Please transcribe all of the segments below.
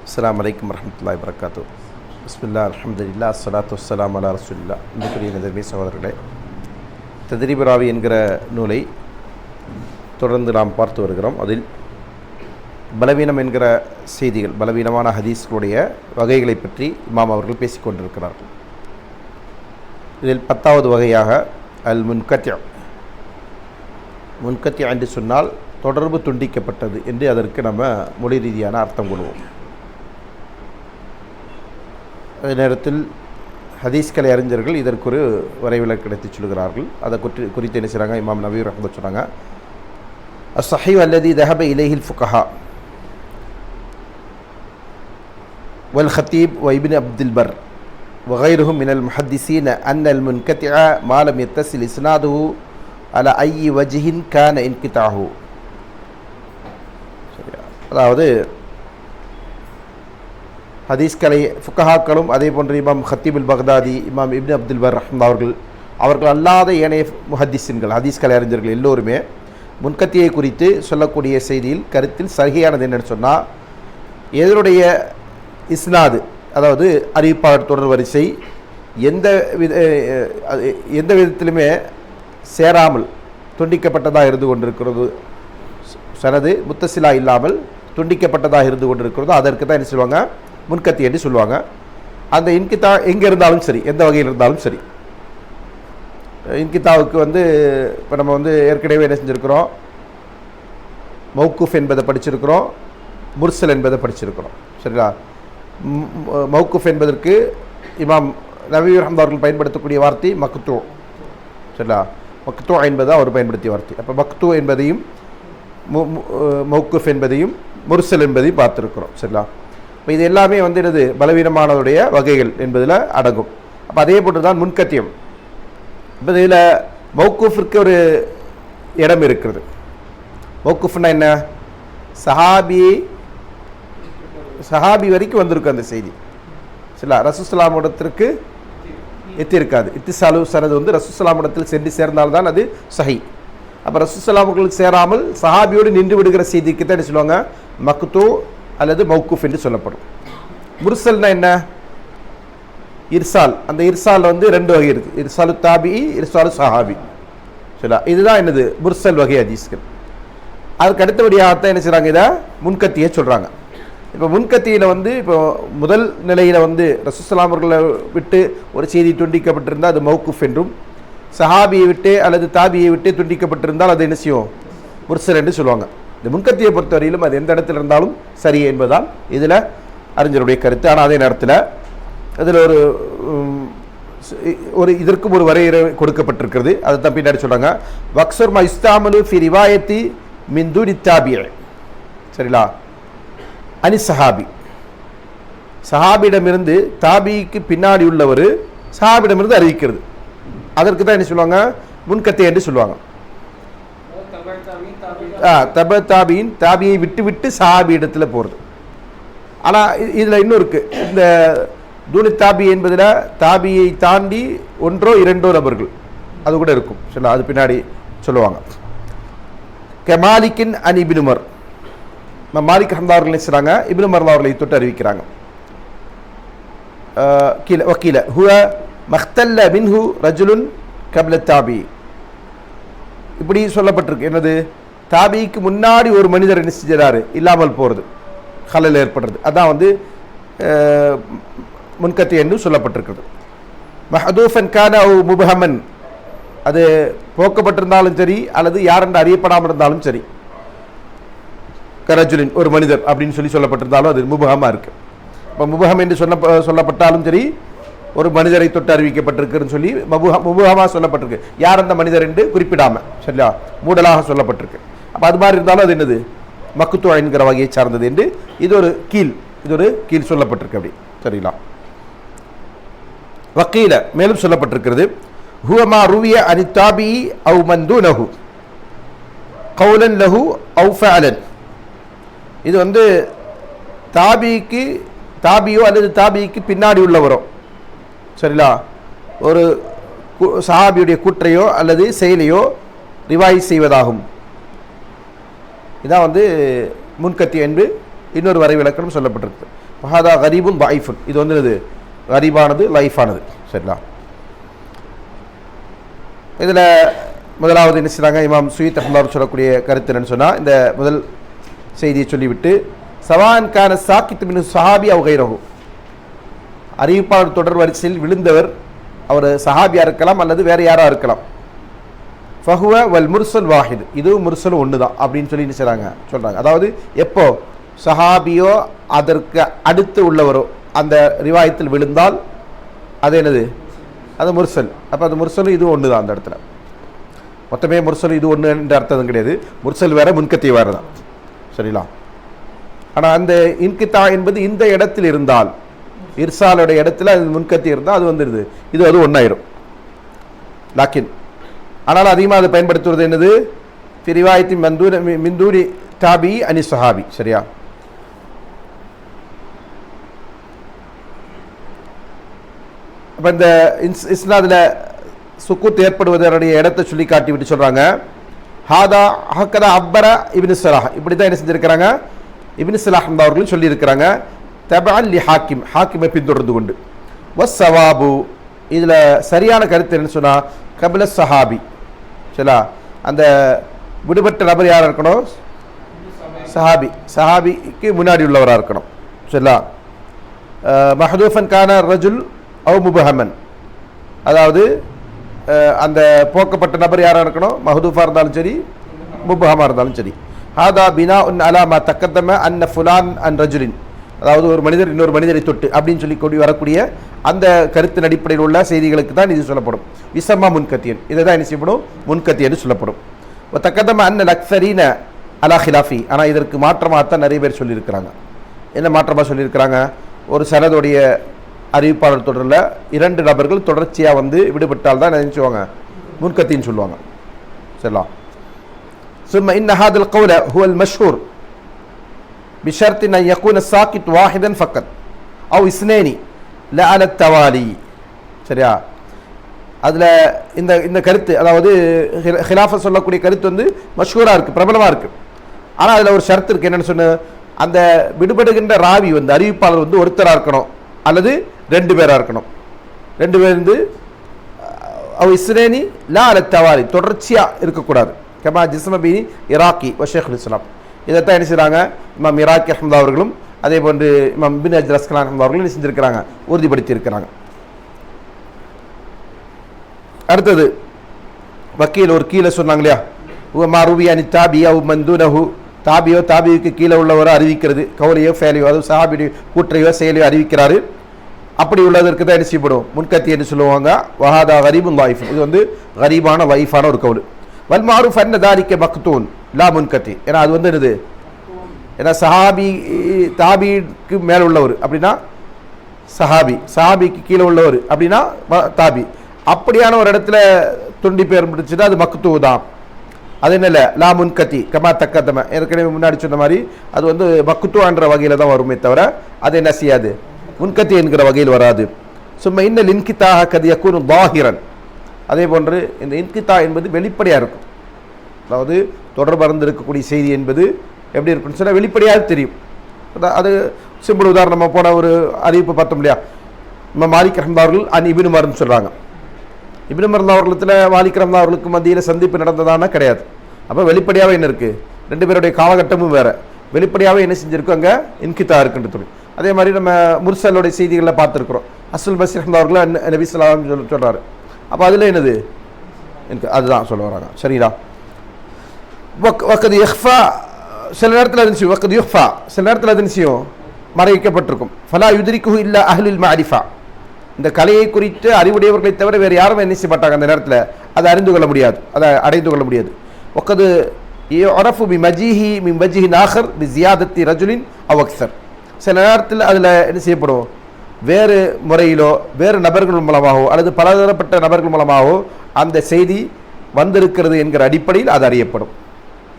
அஸ்ஸலாமு அலைக்கும் வரஹ்மத்துல்லாஹி வபரகாத்துஹு. பிஸ்மில்லாஹ் அல்ஹம்துலில்லாஹ் அஸ்ஸலாத்து வஸ்ஸலாமு அலா ரசூலில்லாஹ். இன்றைக்குரிய நதர்மே சகோதரர்களே, தத்ரீப் ராவி என்கிற நூலை தொடர்ந்து நாம் பார்த்து வருகிறோம். அதில் பலவீனம் என்கிற செய்திகள், பலவீனமான ஹதீஸ்களுடைய வகைகளை பற்றி இமாம் அவர்கள் பேசிக்கொண்டிருக்கிறார்கள். இதில் 10வது வகையாக அல் முன்கத்யா. முன்கத்யா என்று சொன்னால் தொடர்பு துண்டிக்கப்பட்டது என்று அதற்கு நம்ம மொழி ரீதியான அர்த்தம் கொள்வோம். அதே நேரத்தில் ஹதீஸ் கலை அறிஞர்கள் இதற்கு ஒரு வரைவிலக்கு எடுத்து சொல்கிறார்கள். அதை குறித்து என்ன செய்கிறாங்க, இமாம் நபவி ரஹ்மத்துல்லாஹி சொன்னாங்க, அஸ்ஸஹீஹ் அல்லதி தஹப இலைஹில் ஃபுகஹா வல் ஹத்தீப் வ இப்னு அப்துல் பர் வகைருஹும் மினல் முஹத்திஸீன அன்னல் முன்கத்யா மா லம் யத்தஸில் இஸ்னாதுஹு அலா ஐயி வஜ்ஹின் கான இன்கிதாஹு. அதாவது ஹதீஸ் கலை ஃபுகஹாக்களும் அதே போன்று இமாம் ஹத்தீபுல் பக்தாதி, இமாம் இப்னு அப்துல் பர் ரஹ்மத்துல்லாஹி அவர்கள் அல்லாத ஏனைய முஹத்திஸின்கள், ஹதீஸ் கலை அறிஞர்கள் எல்லோருமே முன்கத்தியை குறித்து சொல்லக்கூடிய செய்தியில் கருத்தில் சகியானது என்னென்னு சொன்னால், எதனுடைய இஸ்னாது, அதாவது அறிவிப்பாளர் தொடர் வரிசை எந்த விதத்திலுமே சேராமல் துண்டிக்கப்பட்டதாக இருந்து கொண்டிருக்கிறது, சனது முத்தசிலா இல்லாமல் துண்டிக்கப்பட்டதாக இருந்து கொண்டிருக்கிறதோ அதற்கு தான் என்ன சொல்லுவாங்க, முன்கத்தி என்று சொல்லுவாங்க. அந்த இன்கிதா எங்கே இருந்தாலும் சரி, எந்த வகையில் இருந்தாலும் சரி. இன்கிதாவுக்கு இப்போ நம்ம ஏற்கனவே என்ன செஞ்சுருக்கிறோம், மௌக்குஃப் என்பதை படிச்சிருக்கிறோம், முர்சல் என்பதை படிச்சிருக்கிறோம். சரிங்களா? மௌக்குஃப் என்பதற்கு இமாம் நபவி ரஹ்மத்துல்லாஹி அவர்கள் பயன்படுத்தக்கூடிய வார்த்தை மக்தூ. சரிங்களா? மக்தூ என்பதை அவர் பயன்படுத்திய வார்த்தை. அப்போ மக்தூ என்பதையும் மௌக்குஃப் என்பதையும் முர்சல் என்பதையும் பார்த்துருக்கிறோம். சரிங்களா? இப்போ இது எல்லாமே என்னது, பலவீனமானதுடைய வகைகள் என்பதில் அடங்கும். அப்போ அதே போன்று தான் முன்கத்தியம். இப்போ இதில் மௌக்குஃபிற்கு ஒரு இடம் இருக்கிறது. மௌக்குஃப்னா என்ன, சஹாபி வரைக்கும் வந்திருக்கு அந்த செய்தி. சரிங்களா? ரசூலுல்லாஹி இடத்திற்கு எத்திருக்காது. இத்திசாலு சனது ரசூலுல்லாஹி இடத்தில் சென்று சேர்ந்தால்தான் அது சஹி. அப்போ ரசூலுல்லாஹி அவர்களுக்கு சேராமல் சஹாபியோடு நின்று விடுகிற செய்திக்கு தான் என்ன சொல்லுவாங்க, மக்தூ அல்லது மௌக்குஃப் என்று சொல்லப்படும். முர்சல்னா என்ன, இர்சால். அந்த இர்சால் ரெண்டு வகை இருக்குது, இர்சாலு தாபி, இர்சாலு சஹாபி. சரிங்களா? இதுதான் என்னது, முர்சல் வகை ஹதீஸ்கள். அதுக்கு அடுத்தபடியாகத்தான் என்ன செய்கிறாங்க, இதை முன்கத்தியை சொல்கிறாங்க. இப்போ முன்கத்தியில் இப்போ முதல் நிலையில் ரசூலுல்லாஹி அவர்களை விட்டு ஒரு செய்தி துண்டிக்கப்பட்டிருந்தால் அது மௌக்குஃப் என்றும், சஹாபியை விட்டு அல்லது தாபியை விட்டு துண்டிக்கப்பட்டிருந்தால் அது என்ன செய்யும், முர்சல் என்று சொல்லுவாங்க. இந்த முன்கத்தியை பொறுத்தவரையிலும் அது எந்த இடத்துல இருந்தாலும் சரி என்பதால் இதில் அறிஞருடைய கருத்து. ஆனால் அதே நேரத்தில் இதில் ஒரு இதற்கும் ஒரு வரையறை கொடுக்கப்பட்டிருக்கிறது. அதை தான் பின்னாடி சொல்கிறாங்க, வக்சர் மா இஸ்தாமலு ஃபி ரிவாயத்தி மின் தூனி தாபிய. சரிங்களா? அனி சஹாபி, சஹாபியிடமிருந்து தாபிக்கு பின்னாடி உள்ளவர் சஹாபியிடமிருந்து அறிவிக்கிறது, அதற்கு தான் என்ன சொல்லுவாங்க, முன்கத்தை என்று சொல்லுவாங்க. தப தாபியின் தாபியை விட்டு விட்டு சஹாபி இடத்துல போகிறது. ஆனால் இதில் இன்னும் இருக்குது, இந்த தூனி தாபி என்பதில் தாபியை தாண்டி ஒன்றோ இரண்டோ நபர்கள் அது கூட இருக்கும். சரிங்களா? அது பின்னாடி சொல்லுவாங்க. மாலிக்கின் அன் இப்னு உமர், மாலிக் ரஹ்மத்துல்லாஹி அவர்கள் செய்கிறாங்க, இப்னு உமர் அவர்களை தொட்டு அறிவிக்கிறாங்க. வக்கீல ஹுவ மக்தல்ல மின்ஹு ரஜுலுன் கப்ல தாபி. இப்படி சொல்லப்பட்டிருக்கு, என்னது, தாபிக்கு முன்னாடி ஒரு மனிதர் என்ன செஞ்சாரு, இல்லாமல் போகிறது, ஹலல் ஏற்படுறது. அதான் முன்கத்தி என்று சொல்லப்பட்டிருக்கிறது. மஹதூஃபன் கான அவு முபஹமன், அது போக்கப்பட்டிருந்தாலும் சரி அல்லது யாரென்று அறியப்படாமல் இருந்தாலும் சரி, கரஜுலின் ஒரு மனிதர் அப்படின்னு சொல்லப்பட்டிருந்தாலும் அது முபஹமாக இருக்கு. இப்போ முபஹம் என்று சொல்லப்பட்டாலும் சரி, ஒரு மனிதரை தொட்டு அறிவிக்கப்பட்டிருக்குன்னு சொல்லி முபஹமாக சொல்லப்பட்டிருக்கு, யார் அந்த மனிதர் என்று குறிப்பிடாமல். சரியா? மூடலாக சொல்லப்பட்டிருக்கு. அப்போ அது மாதிரி இருந்தாலும் அது என்னது, மக்தூ என்கிற வகையை சார்ந்தது என்று இது ஒரு கீழ் சொல்லப்பட்டிருக்கு. அப்படி சரிங்களா? வக்கீல மேலும் சொல்லப்பட்டிருக்கிறது, ஹுவமா ருவிய அனி தாபி அவு மந்தூனஹு கௌலன் லஹு அவு ஃபஅலன். இது தாபியோ அல்லது தாபிக்கு பின்னாடி உள்ளவரோ, சரிங்களா, ஒரு சஹாபியுடைய கூற்றையோ அல்லது செயலையோ ரிவாய் செய்வதாகும். இதான் முன்கத்தி என்று இன்னொரு வரை விளக்கம் சொல்லப்பட்டிருக்கு. ஃபஹாதா கரீபுன் லைஃபுன், இது வந்து இது கரீபானது லைஃபானது. சரிங்களா? இதில் முதலாவது என்ன செய்கிறாங்க, இமாம் சுயீத் ரஹ்மத்துல்லாஹி சொல்லக்கூடிய கருத்து என்னன்னு சொன்னால், இந்த முதல் செய்தியை சொல்லிவிட்டு சவான் கான சாக்கித் மின் சஹாபி அவ் கைரஹு, அறிவிப்பாளர் தொடர் வரிசையில் விழுந்தவர் அவர் சஹாபியாக இருக்கலாம் அல்லது வேறு யாராக இருக்கலாம். ஃபஹுவ வல் முர்சல் வாஹித், இதுவும் முர்சல் ஒன்று தான் அப்படின்னு சொல்லி என்ன சொல்கிறாங்க. அதாவது எப்போ சஹாபியோ அதற்கு அடுத்து உள்ளவரோ அந்த ரிவாயத்தில் விழுந்தால் அது என்னது, அது முர்சல். அப்போ அது முர்சலும் இதுவும் ஒன்று தான். அந்த இடத்துல மொத்தமே முர்சல் இது ஒன்று என்ற அர்த்தம் கிடையாது. முர்சல் வேறு, முன்கத்தி வேறு தான். சரிங்களா? ஆனால் அந்த இன்கித்தா என்பது இந்த இடத்தில் இருந்தால், இர்சாலுடைய இடத்துல அது முன்கத்தி இருந்தால் அது வந்துடுது, இது அது ஒன்றாயிரும். லாக்கின் ஆனால் அதிகமாக அதை பயன்படுத்துவது என்னது, ரிவாயத்தின் மிந்தூரி தாபி அனி சஹாபி. சரியா? அப்போ இந்த இஸ்னாதில் சுக்கூத் ஏற்படுவதனுடைய இடத்தை சொல்லி காட்டி விட்டு சொல்கிறாங்க, ஹாதா ஹக்கதா அப்பர இப்னு ஸலாஹ், இப்படி தான் என்ன செஞ்சுருக்கிறாங்க, இப்னு ஸலாஹ் அவர்களும் சொல்லியிருக்கிறாங்க. தபஅன் லி ஹாக்கிம், ஹாக்கிமை பின்தொடர்ந்து கொண்டு. வஸ் சவாபு, இதில் சரியான கருத்து என்னன்னு சொன்னால் கபில சஹாபி. சரிங்களா? அந்த விடுபட்ட நபர் யாராக இருக்கணும், சஹாபி, சஹாபிக்கு முன்னாடி உள்ளவராக இருக்கணும். சரிங்களா? மஹதூஃபன் கான ரஜுல் அவ் முபஹமன், அதாவது அந்த போக்கப்பட்ட நபர் யாராக இருக்கணும், மஹதூஃபாக இருந்தாலும் சரி முபஹமாக இருந்தாலும் சரி. ஹாதா பினா உன் அலாமா தக்கத்தம அன்ன ஃபுலான் அன் ரஜுலின், அதாவது ஒரு மனிதர் இன்னொரு மனிதரை தொட்டு அப்படின்னு சொல்லி கொண்டு வரக்கூடிய அந்த கருத்தின் அடிப்படையில் உள்ள செய்திகளுக்கு தான் இது சொல்லப்படும். விசம்மா முன்கத்தியன், இதை தான் என்ன செய்யப்படும், முன்கத்தி என்று சொல்லப்படும். தக்கதம அன்ன லக்ஸரீன அலா ஹிலாஃபி, ஆனால் இதற்கு மாற்றமாகத்தான் நிறைய பேர் சொல்லியிருக்கிறாங்க. என்ன மாற்றமாக சொல்லியிருக்கிறாங்க, ஒரு சனதுடைய அறிவிப்பாளர் தொடரில் 2 நபர்கள் தொடர்ச்சியாக வந்து விடுபட்டால் தான் நினைச்சுவாங்க முன்கத்தின்னு சொல்லுவாங்க. சரிங்களா? ثم إن هذا القول هو المشهور بشرط أن يكون الساكت واحدا فقط أو اثنين لا على التوالي. சரியா? அதில் இந்த இந்த கருத்து, அதாவது ஹிலாஃபா சொல்லக்கூடிய கருத்து வந்து மஷ்ஹூராக இருக்குது, பிரபலமாக இருக்குது. ஆனால் அதில் ஒரு ஷர்த்து இருக்குது. என்னென்னு சொன்ன, அந்த விடுபடுகின்ற ராவி வந்து அறிவிப்பாளர் வந்து ஒருத்தராக இருக்கணும் அல்லது 2 பேராக இருக்கணும். 2 பேர் வந்து அவ் இஸ்ரேனி லா அல தவாலி, தொடர்ச்சியாக இருக்கக்கூடாது. கமா ஜிஸ்மபீனி இராக்கி வ ஷேகுல் இஸ்லாம், இதைத்தான் என்ன செய்கிறாங்க இமாம் இராக்கி அஹ்மத் அவர்களும் அதே போன்று இமாம் பின் அஜ்ர் அஸ்கலான் அஹ்மத் அவர்களும் என்ன செஞ்சுருக்கிறாங்க, உறுதிப்படுத்தி இருக்கிறாங்க. அடுத்தது வக்கீல் ஒரு கீழே சொன்னாங்க இல்லையா, மாரூபி அனி தாபியா மந்தூனஹு, தாபியோ தாபியுக்கு கீழே உள்ளவரோ அறிவிக்கிறது, கௌலையோ ஃபேலையோ, அதாவது சஹாபியுடைய கூற்றையோ செயலையோ அறிவிக்கிறாரு. அப்படி உள்ளதற்கு தான் என்ன செய்யப்படும், முன்கத்தி என்று சொல்லுவாங்க. வஹாதா கரீபுன் லைஃப், இது வந்து கரீபான லைஃபான ஒரு கவுல். வல் மாரூஃப் அன்ன தாலிக மக்தூன் லா முன்கத்தி, ஏன்னா அது வந்து என்னது, ஏன்னா சஹாபி தாபிக்கு மேலே உள்ளவர் அப்படின்னா சஹாபி, சஹாபிக்கு கீழே உள்ளவர் அப்படின்னா தாபி. அப்படியான ஒரு இடத்துல துண்டிப்பு ஏற்பட்டுச்சுன்னா அது மக்தூ தான். அது என்னல்ல லா முன்கத்தி கமா தக்கத்தம, ஏற்கனவே முன்னாடி சொன்ன மாதிரி அது வந்து மக்தூன்ற வகையில் தான் வருமே தவிர அது என்ன செய்யாது, முன்கத்தி என்கிற வகையில் வராது. சும்மா இன்னல் இன்கித்தாக கது யக்கூனு தாஹிரன், அதே போன்று இந்த இன்கித்தா என்பது வெளிப்படையாக இருக்கும். அதாவது தொடர்பு இருக்கக்கூடிய செய்தி என்பது எப்படி இருக்குன்னு சொன்னால் வெளிப்படையாக தெரியும். அது சிம்பிள் உதாரணமாக போன ஒரு அறிவிப்பு பார்த்தோம் இல்லையா, நம்ம மாலிக் ரஹ்மத்துல்லாஹி அவர்கள் அன் இப்னு உமர்னு சொல்கிறாங்க. இப்னு உமர் அவர்களுக்கு மாலிக் ரஹ்மத்துல்லாஹி அவர்களுக்கு மத்தியில் சந்திப்பு நடந்ததானா கிடையாது. அப்போ வெளிப்படையாகவே என்ன இருக்குது, 2 பேருடைய காலகட்டமும் வேறு, வெளிப்படையாகவே என்ன செஞ்சுருக்கோம், அங்கே இன்கித்தா இருக்குன்னு சொல்லி. அதே மாதிரி நம்ம முர்சலுடைய செய்திகளில் பார்த்துருக்குறோம். அஸ்ஸல் பஸ்ரி ரஹ்மத்துல்லாஹி அவர்கள் நபி ஸல்லல்லாஹு அலைஹி வஸல்லம் சொல்கிறாரு. அப்போ அதில் என்னது எனக்கு அதுதான் சொல்ல வராங்க. சரிங்களா? வக்கது யஹ்ஃபா, சில நேரத்தில் அது நிச்சயம், வக்கது யுஹ்ஃபா, சில நேரத்தில் அது நிச்சயம் மறைக்கப்பட்டிருக்கும். ஃபலா யுத்ரிகுஹு இல்லா அஹ்லுல் மஅரிஃபா, இந்த கலையை குறித்து அறிவுடையவர்களை தவிர வேறு யாரும் என்ன செய்ய மாட்டாங்க, அந்த நேரத்தில் அதை அறிந்து கொள்ள முடியாது, அதை அடைந்து கொள்ள முடியாது. வக்கது யுரஃபு பி மஜீஹி மின் வஜ்ஹின் ஆஹர் பி ஜியாதத்தி ரஜுலின் அவ் அக்ஸர், சில நேரத்தில் அதில் என்ன செய்யப்படும், வேறு முறையிலோ வேறு நபர்கள் மூலமாகவோ அல்லது பலதரப்பட்ட நபர்கள் மூலமாகவோ அந்த செய்தி வந்திருக்கிறது என்கிற அடிப்படையில் அது அறியப்படும்.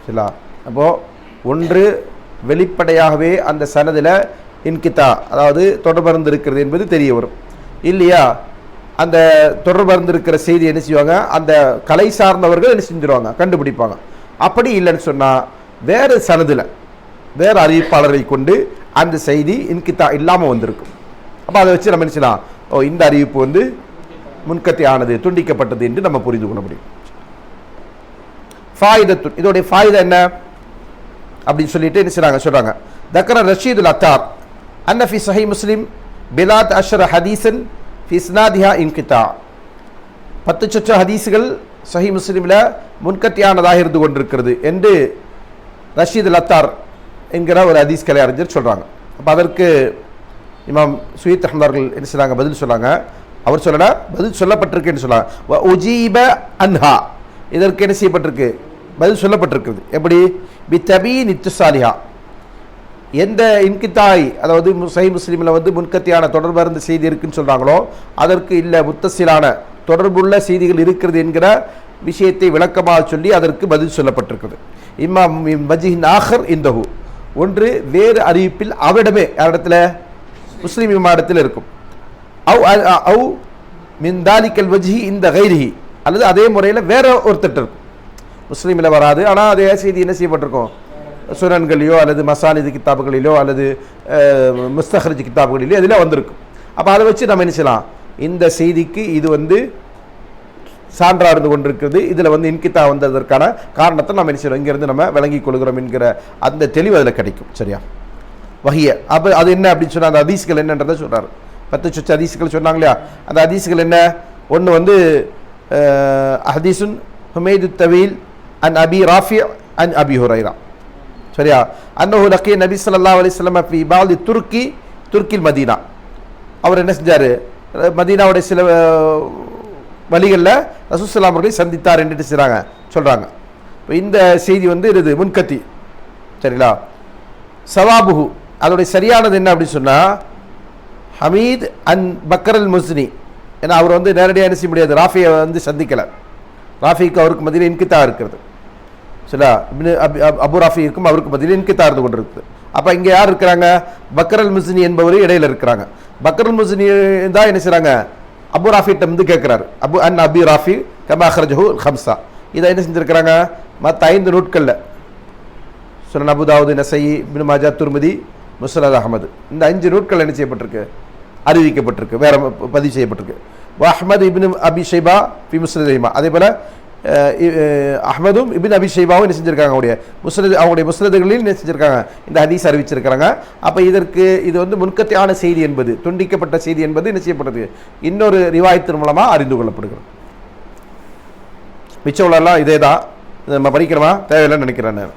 சரிங்களா? அப்போது ஒன்று வெளிப்படையாகவே அந்த சனதில் இன்கித்தா, அதாவது தொடர்பு இருக்கிறது என்பது தெரிய வரும். இல்லையா, அந்த தொடர்பு இருக்கிற செய்தி என்ன செய்வாங்க, அந்த கலை சார்ந்தவர்கள் என்ன செஞ்சுருவாங்க, கண்டுபிடிப்பாங்க. அப்படி இல்லைன்னு சொன்னால் வேறு சனதில் வேறு அறிவிப்பாளரை கொண்டு அந்த செய்தி இன்கித்தா இல்லாமல் வந்திருக்கும். அப்போ அதை வச்சு நம்ம என்ன செய்யலாம், ஓ இந்த அறிவிப்பு வந்து முன்கத்தி ஆனது, துண்டிக்கப்பட்டது என்று நம்ம புரிந்து கொள்ள முடியும். ஃபாயிதத்து, இதோடைய ஃபாயிதா என்ன அப்படின்னு சொல்லிட்டு என்ன செய்றாங்க சொல்றாங்க, தக்கர ரஷீதுல் அத்தார் அன்ன ஃபி சஹீஹ் முஸ்லிம் பிலாத் அஷ்ர ஹதீஸன் ஃபி இஸ்னாதிஹா இன்கித்தா. 10 சொச்ச ஹதீஸுகள் சஹீஹ் முஸ்லிமில் முன்கத்தியானதாக இருந்து கொண்டிருக்கிறது என்று ரஷீதுல் அத்தார் என்கிற ஒரு ஹதீஸ் கலை அறிஞர் சொல்றாங்க. அப்போ அதற்கு இமாம் சுயீத் அஹ்மத் என்ன செய்றாங்க, பதில் சொல்றாங்க. அவர் சொல்லல, பதில் சொல்லப்பட்டிருக்குன்னு சொல்றாங்க. உஜீப அன்ஹா, இதற்கு என்ன செய்யப்பட்டிருக்கு, பதில் சொல்லப்பட்டிருக்கிறது. எப்படி, பித்தபீன் இத்துசாலிஹா, எந்த இன்கித்தாய், அதாவது சஹீஹ் முஸ்லிமில் வந்து முன்கத்தியான தொடர்பு இருந்த செய்தி இருக்குன்னு சொல்றாங்களோ அதற்கு இல்லை, முத்தசிலான தொடர்புள்ள செய்திகள் இருக்கிறது என்கிற விஷயத்தை விளக்கமாக சொல்லி அதற்கு பதில் சொல்லப்பட்டிருக்கிறது. இமாம் வஜீஹ் ஆஹர் இந்தஹு, ஒன்று வேறு அறிவிப்பில் அவரிடமே, இடத்துல முஸ்லீம் இமாடத்தில் இருக்கும். அவு மின் தாலிக்கல் வஜ்ஹி இந்த கைரிஹி, அல்லது அதே முறையில் வேற ஒருத்தர் இருக்கும், முஸ்லீமில் வராது, ஆனால் அதே செய்தி என்ன செய்யப்பட்டிருக்கும், சுனன்களிலோ அல்லது மசானிது கித்தாபுகளிலோ அல்லது முஸ்தஹ்ரஜ் கித்தாபுகளிலோ இதில் வந்திருக்கும். அப்போ அதை வச்சு நம்ம என்ன செய்யலாம், இந்த செய்திக்கு இது வந்து சான்றா இருந்து கொண்டிருக்கிறது, இதில் வந்து இன்கித்தா வந்ததற்கான காரணத்தை நம்ம என்ன செய்யறோம், இங்கேருந்து நம்ம விளங்கி கொள்கிறோம் என்கிற அந்த தெளிவு அதில் கிடைக்கும். சரியா, வஹிய, அப்போ அது என்ன அப்படின்னு சொன்னால் அந்த ஹதீஸ்கள் என்னன்றதை சொல்கிறார். 10 சொச்ச ஹதீஸ்கள் சொன்னாங்க இல்லையா, அந்த ஹதீஸ்கள் என்ன, ஒன்று வந்து ஹதீசுன் ஹுமைது தவீல் அன் அபி ராஃபி அன் அபி ஹுரைரா. சரியா, அன்னஹு லக்கிய நபி ஸல்லல்லாஹு அலைஹி வஸல்லம் ஃபி பாதி துர்க்கில் மதீனா, அவர் என்ன செஞ்சார், மதீனாவுடைய சில வழிகளில் ரசூல் ஸல்லல்லாஹு அலைஹி வஸல்லம் சந்தித்தார் என்று செய்கிறாங்க சொல்கிறாங்க. இப்போ இந்த செய்தி வந்து இது முன்கத்தி. சரிங்களா, சவாபுஹு, அதோடைய சரியானது என்ன அப்படின்னு சொன்னால் ஹமீத் அன் பக்கர் அல் முஸ்னி, ஏன்னா அவர் வந்து நேரடியாக என்ன செய்ய முடியாது, ராஃபியை வந்து சந்திக்கலை, ராஃபிக்கு அவருக்கு மத்தியில் இன்கித்தா இருக்கிறது. சரிங்களா, அபு ராஃபி இருக்கும், அவருக்கு மத்தியில் இன்கித்தா இருந்து கொண்டு இருக்குது. அப்போ இங்கே யார் இருக்கிறாங்க, பக்கர் அல் முஸ்னி என்பவர் இடையில இருக்கிறாங்க. பக்கர் அல் முஸ்னி தான் என்ன செய்கிறாங்க, அபு ராஃபிட்ட வந்து கேட்குறாரு, அபு அன் அபி ராஃபி கமா அஹ்ரஜஹு ஹம்சா, இதை என்ன செஞ்சுருக்கிறாங்க, மற்ற 5 நூட்களில் Sunan Abu Dawood, Nasai, Ibn Majah, Tirmidhi, Musnad Ahmad, இந்த 5 நூட்கள் என்ன செய்யப்பட்டிருக்கு, அறிவிக்கப்பட்டிருக்கு, வேற பதிவு செய்யப்பட்டிருக்கு. அஹ்மது இப்னு அபி ஷைபா ஃபி முஸ்னதிஹிமா, அதே போல் அஹ்மதும் இப்னு அபி ஷைபாவும் என்ன செஞ்சிருக்காங்க, அவங்களுடைய முஸ்னதுகளில் என்ன செஞ்சிருக்காங்க, இந்த ஹதீஸ் அறிவிச்சிருக்கிறாங்க. அப்போ இதற்கு இது வந்து முன்கத்தியான செய்தி என்பது, துண்டிக்கப்பட்ட செய்தி என்பது என்ன செய்யப்பட்டது, இன்னொரு ரிவாயத்தின் மூலமாக அறிந்து கொள்ளப்படுகிறது. மிச்சம் உள்ளெல்லாம் இதே தான், நம்ம படிக்கிறோமா தேவையில்லைன்னு நினைக்கிறேன் நான்.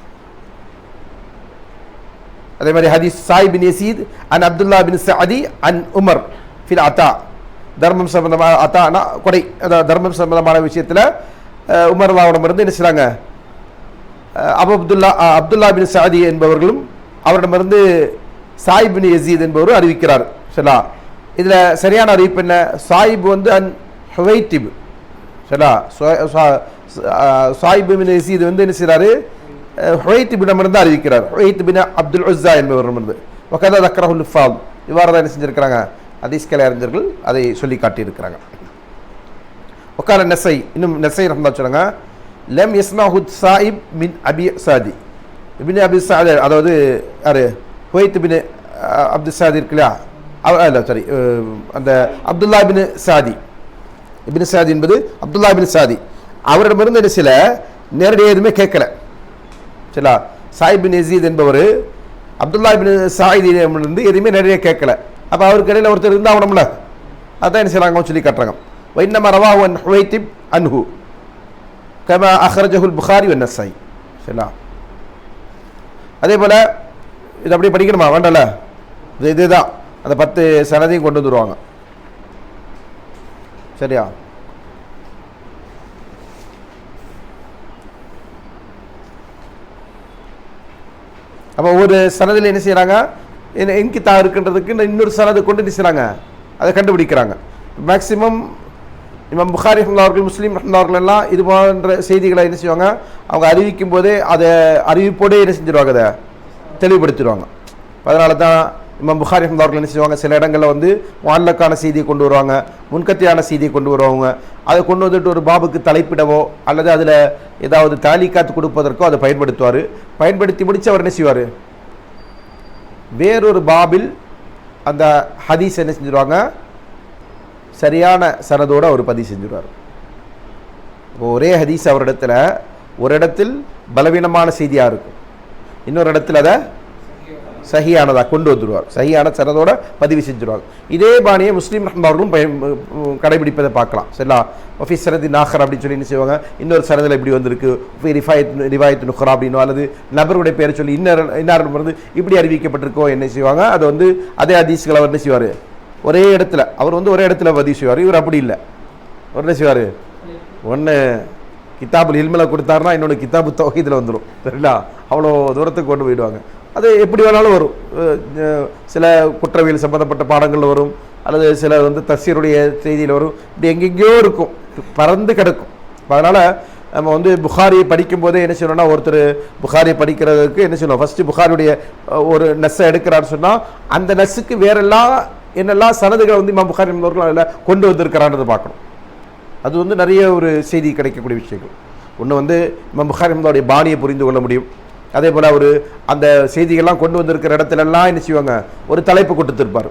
அதே மாதிரி ஹதீஸ் சாய் பின் யசீத் அன் அப்துல்லா பின் சஅதி அன் உமர் ஃபில் அத்தா, தர்மம் சம்பந்தமான அத்தானா கொடை, அதாவது தர்மம் சம்பந்தமான விஷயத்தில் உமர் அவரிடமிருந்து என்ன செய்கிறாங்க, அப்துல்லா பின் சஅதி என்பவர்களும் அவரிடமிருந்து சாயிப் பின் யசீத் என்பவரும் அறிவிக்கிறார். சரிங்களா, இதில் சரியான அறிவிப்பு என்ன, சாயிப் வந்து அன் ஹுவைத்திப். சரிங்களா, சாயிப் பின் யசீத் வந்து என்ன செய்கிறாரு, ஹுவைத்திபிடமிருந்து அறிவிக்கிறார், ஹுவைத் பின் அப்துல் உஸ்ஸா என்பவரிடமிருந்து. வகதா தக்ரஹுல் ஃபாத், இவ்வாறு தான் என்ன செஞ்சிருக்கிறாங்க, ஹதீஸ் கலை அறிஞர்கள் அதை சொல்லி காட்டியிருக்கிறாங்க. ஒக்கால நெசை, இன்னும் நெசை ரஹ்மத்துல்லாஹி சொல்றாங்க, லம் யஸ்மஹு சாயிப் மின் அபி சாதி, இப்னு அபி சாதி, அதாவது யாரு, ஹுவைத் பின் அப்துல் சாதி இருக்குல்லையா, இல்லை சாரி, அந்த அப்துல்லா பின் சாதி, இப்னு சாதி என்பது அப்துல்லா பின் சாதி, அவரிடமிருந்து என்ன சில நேரடியாக எதுவுமே கேட்கல. சரிங்களா, சாயிப் பின் யசீத் என்பவர் அப்துல்லா பின் சாயிதிலிருந்து எதுவுமே நேரடியாக கேட்கல. அப்போ அவருக்கு இடையில் ஒருத்தர் இருந்தால் அவனம்ல, அதான் என்ன செய்கிறாங்க சொல்லி காட்டுறாங்க. வைன்னமா ரவாஹு அன் ஹுவைத்திப் அன்ஹு கமா அஹ்ரஜஹுல் புகாரி வன் நஸாயி. சரிங்களா, அதே போல் இது அப்படியே படிக்கணுமா வேண்டல, இதுதான் அந்த 10 சனதையும் கொண்டு வந்துடுவாங்க. சரியா, அப்போ ஒரு சனதில் என்ன செய்கிறாங்க, இன்கித்தா இருக்குன்றதுக்கு இன்னொரு சனதை கொண்டு என்ன செய்கிறாங்க, அதை கண்டுபிடிக்கிறாங்க. மேக்சிமம் இமாம் புகாரி ரஹ்மத்துல்லாஹி அவர்கள், முஸ்லீம் ரஹ்மத்துல்லாஹி அவர்கள் எல்லாம் இது போன்ற செய்திகளை என்ன செய்வாங்க, அவங்க அறிவிக்கும் போதே அதை அறிவிப்போடே என்ன செஞ்சிருவாங்க, அதை தெளிவுபடுத்திடுவாங்க. அதனால தான் இமாம் புகாரி ரஹ்மத்துல்லாஹி அவர்கள் என்ன செய்வாங்க, சில இடங்களில் வந்து முஅல்லக்கான செய்தியை கொண்டு வருவாங்க, முன்கத்தியான செய்தியை கொண்டு வருவாங்க. அதை கொண்டு வந்துட்டு ஒரு பாபுக்கு தலைப்பிடவோ அல்லது அதில் ஏதாவது தாலிக்காத்து கொடுப்பதற்கோ அதை பயன்படுத்துவார். பயன்படுத்தி முடித்து அவர் என்ன செய்வார், வேறொரு பாபில் அந்த ஹதீஸ் என்ன செஞ்சுருவாங்க, சரியான சனதோடு அவர் பதிவு செஞ்சுருவார். ஒரே ஹதீஸ் அவரிடத்துல ஒரு இடத்தில் பலவீனமான செய்தியாக இருக்கும், இன்னொரு இடத்துல அதை சஹியானதாக கொண்டு வந்துடுவார், சஹியான சனதோட பதிவு செஞ்சுருவாங்க. இதே பாணியை முஸ்லீம் அவர்களும் கடைபிடிப்பதை பார்க்கலாம். சரிங்களா? ஒஃபி சனதி நாகர் அப்படின்னு சொல்லி என்ன செய்வாங்க, இன்னொரு சனதில் இப்படி வந்திருக்கு, ரிவாயத் நுஹரா அப்படின்னோ அல்லது நபருடைய பேரை சொல்லி இன்னார் வந்து இப்படி அறிவிக்கப்பட்டிருக்கோ என்ன செய்வாங்க, அதை வந்து அதே ஹதீஸ்களை அவர் என்ன செய்வார், ஒரே இடத்துல அவர் வந்து ஒரே இடத்துல பதிவு செய்வார். இவர் அப்படி இல்லை, அவர் என்ன செய்வார், ஒன்று கிதாபுல் இல்மில் கொடுத்தாருன்னா இன்னொன்று கிதாபு தௌஹீதில் வந்துடும். சரிங்களா? அவ்வளோ தூரத்துக்கு கொண்டு போயிடுவாங்க. அது எப்படி வேணாலும் வரும், சில குற்றவியல் சம்பந்தப்பட்ட பாடங்களில் வரும், அல்லது சில வந்து தஃசீருடைய செய்தியில் வரும், இப்படி எங்கெங்கேயோ இருக்கும், பறந்து கிடக்கும். அதனால் நம்ம வந்து புகாரியை படிக்கும் போதே என்ன செய்யணும்னா, ஒருத்தர் புகாரியை படிக்கிறதுக்கு என்ன செய்யணும், ஃபஸ்ட்டு புகாரியுடைய ஒரு நெஸ்ஸை எடுக்கிறான்னு சொன்னால் அந்த நெஸ்ஸுக்கு வேறெல்லாம் என்னெல்லாம் சனதுகளை வந்து இமாம் புகாரி அதில் கொண்டு வந்திருக்கிறான்றதை பார்க்கணும். அது வந்து நிறைய ஒரு செய்தி கிடைக்கக்கூடிய விஷயங்கள். ஒன்று வந்து இமாம் புகாரி அவருடைய பாணியை புரிந்து கொள்ள முடியும். அதே போல் அவர் அந்த செய்திகள்லாம் கொண்டு வந்திருக்கிற இடத்துலலாம் என்ன செய்வாங்க, ஒரு தலைப்பு கொடுத்துருப்பார்,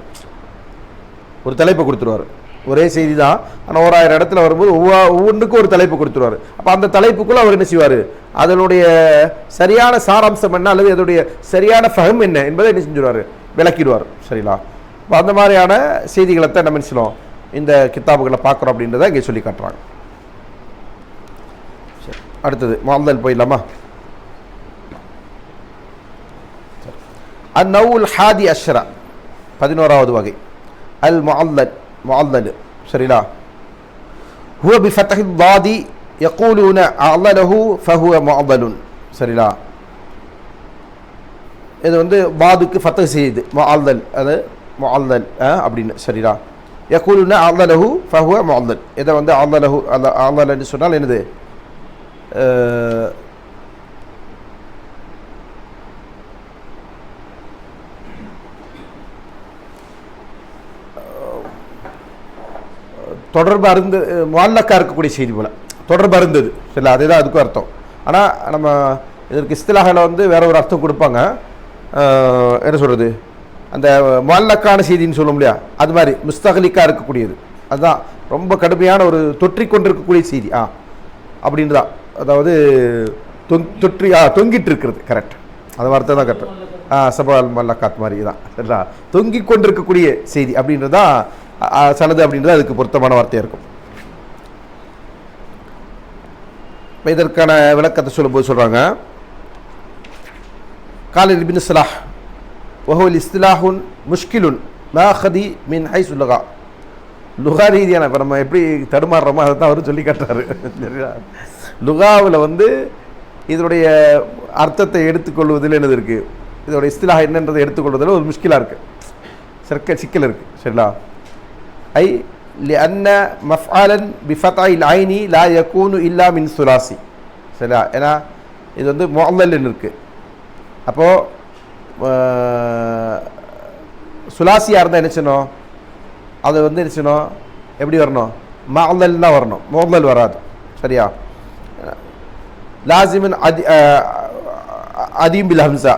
ஒரு தலைப்பை கொடுத்துருவார். ஒரே செய்தி தான், ஆனால் 1000 இடத்துல வரும்போது ஒவ்வொன்றுக்கும் ஒரு தலைப்பு கொடுத்துருவார். அப்போ அந்த தலைப்புக்குள்ளே அவர் என்ன செய்வார், அதனுடைய சரியான சாராம்சம் என்ன அல்லது அதனுடைய சரியான ஃபஹம் என்ன என்பதை என்ன செஞ்சுருவார், விளக்கிடுவார். சரிங்களா? இப்போ அந்த மாதிரியான செய்திகளை தான் நம்ம நினைச்சோம் இந்த கித்தாபுகளை பார்க்குறோம் அப்படின்றத இங்கே சொல்லி காட்டுறாங்க. சரி, அடுத்தது முஅல்லல் போயிடலாமா? அந்நவுல் ஹாதி அஷ்ரா 11வது வகை அல் முஅல்லல். முஅல்லல் சரிங்களா? ஹுவ பிஃபத்ஹி ضாதி யகூலூன அஅல்லலஹு ஃபஹுவ முஅல்லலுன். சரிங்களா? இது வந்து வாதுக்கு ஃபத்ஹ் செய்யுது முஅல்லல், அது முஅல்லல் அப்படின்னு. சரிங்களா? யகூலுன அஅல்லலஹு ஃபஹுவ முஅல்லல். இதை வந்து அஅல்லலஹு அஅல்லல்னு சொன்னால் என்னது, தொடர்பு அருந்து முஅல்லக்கா இருக்கக்கூடிய செய்தி போல் தொடர்பு அருந்தது. சரிங்களா? அதே தான் அதுக்கும் அர்த்தம். ஆனால் நம்ம இதற்கு இஸ்திலாஹில் வந்து வேற ஒரு அர்த்தம் கொடுப்பாங்க. என்ன சொல்கிறது, அந்த முஅல்லக்கான செய்தின்னு சொல்ல முடியா, அது மாதிரி முஸ்தகலிக்காக இருக்கக்கூடியது, அதுதான் ரொம்ப கடுமையான ஒரு தொற்றிக்கொண்டிருக்கக்கூடிய செய்தி அப்படின்னு தான். அதாவது தொங்கிட்டு இருக்கிறது, கரெக்ட், அந்த வார்த்தை தான் கரெக்ட். சபால் மல்லக்காத் மாதிரி தான். சரிங்களா? தொங்கிக் கொண்டிருக்கக்கூடிய செய்தி அப்படின்றது தான் சனது அப்படின்றது அதுக்கு பொருத்தமான வார்த்தையாக இருக்கும். இப்போ இதற்கான விளக்கத்தை சொல்லும்போது சொல்கிறாங்க, கால இப்னு ஸலாஹ் வஹுவல் இஸ்திலாஹுன் முஷ்கிலுன் மாஹதி மின் ஹைஸ் லுகா. லுகா ரீதியான இப்போ நம்ம எப்படி தடுமாறுறோமோ அதை தான் அவரும் சொல்லி காட்டுறாரு. லுகாவில் வந்து இதனுடைய அர்த்தத்தை எடுத்துக்கொள்வதில் என்னது இருக்குது, இதோடைய இஸ்திலாஹ் என்னன்றதை எடுத்துக்கொள்வதில் ஒரு முஷ்கிலாக இருக்குது, சிக்கல் இருக்குது. சரிங்களா? ஐ لأن مفعلا بفتح العين لا يكون إلا من ثلاثي. சரிங்களா? ஏன்னா இது வந்து முஅல்லல்னு இருக்குது. அப்போது சுலாசியாக இருந்தால் என்ன செய்யணும், அது வந்து என்ன செய்யணும், எப்படி வரணும், முஅல்லல் தான் வரணும், முஅல்லல் வராது. சரியா? லாசிமின் அதீம் பில் ஹம்சா,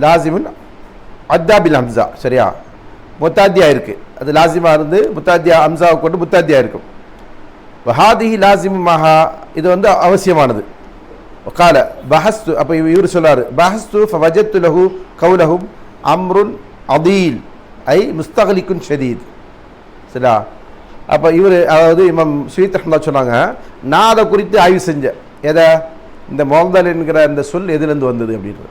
லாசிமின் அத்தா பில் ஹம்சா. சரியா? முத்தாத்தியா இருக்குது, அது லாசிமாக இருந்து முத்தாத்தியா ஹம்சாவை கொண்டு முத்தாத்தியா இருக்கும். வஹாதிஹி லாசிமு மஹா, இது வந்து அவசியமானது. கால பஹஸ்து, அப்போ இவர் சொல்லார், பஹஸ்து ஃபவஜத்து லஹு கௌலஹும் அம்ருன் அதீல் ஐ முஸ்தகலிக்குன் ஷதீத். சரியா? அப்போ இவர் அதாவது இமாம் சுயீத் ரஹ்மத்துல்லாஹி சொன்னாங்க, நான் அதை குறித்து ஆய்வு செஞ்சேன். எதை, இந்த முஅல்லல் என்கிற அந்த சொல் எதுலேருந்து வந்தது அப்படின்றது.